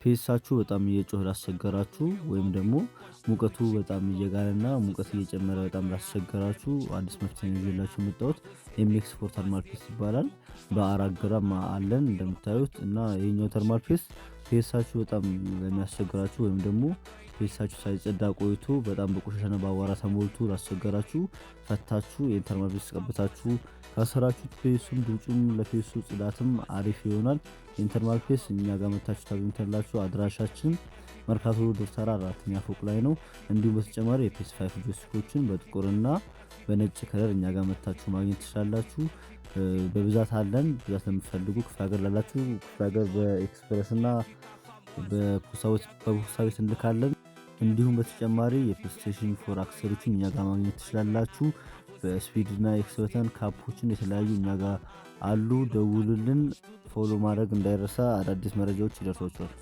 ፒኤሳችሁ በጣም እየጮኸ ላስቸገራችሁ ወይም ደግሞ ሙቀቱ በጣም እየጋለና ሙቀት እየጨመረ በጣም ላስቸገራችሁ አዲስ መፍትሄ ነው ይዤላችሁ የመጣሁት። ኤምኤክስ ፎር ተርማል ፔስት ይባላል። በ4 ግራም አለን እንደምታዩት እና ይሄኛው ተርማል ፔስት ፒኤሳችሁ በጣም ለሚያስቸግራችሁ ወይም ደግሞ ፒኤሳችሁ ሳይጸዳ ቆይቶ በጣም በቆሻሻና በአቧራ ተሞልቶ ላስቸገራችሁ ፈታችሁ ይሄን ተርማል ፔስት ቀብታችሁ ካሰራችሁት ፒኤሱም ድምፁም ለፒኤሱ ጽዳትም አሪፍ ይሆናል። ይሄን ተርማል ፔስት እኛ ጋር መታችሁ ታገኙታላችሁ። አድራሻችን መርካቶ ዶክተር 4ኛ ፎቅ ላይ ነው። እንዲሁም በተጨማሪ የፒኤስ 5 ጆይስቲኮችን በጥቁርና በነጭ ከለር እኛ ጋር መታችሁ ማግኘት ትችላላችሁ። በብዛት አለን። ብዛት ለምትፈልጉ ክፍለ ሀገር ላላችሁ ክፍለ ሀገር በኤክስፕረስ እና በፖስታ ቤት እንልካለን። እንዲሁም በተጨማሪ የፕሌይስቴሽን 4 አክሰሰሪዎችን እኛ ጋር ማግኘት ትችላላችሁ። በስፒድ እና ኤክስ በተን ካፖችን የተለያዩ እኛ ጋር አሉ። ደውሉልን። ፎሎ ማድረግ እንዳይረሳ። አዳዲስ መረጃዎች ይደርሷችኋል።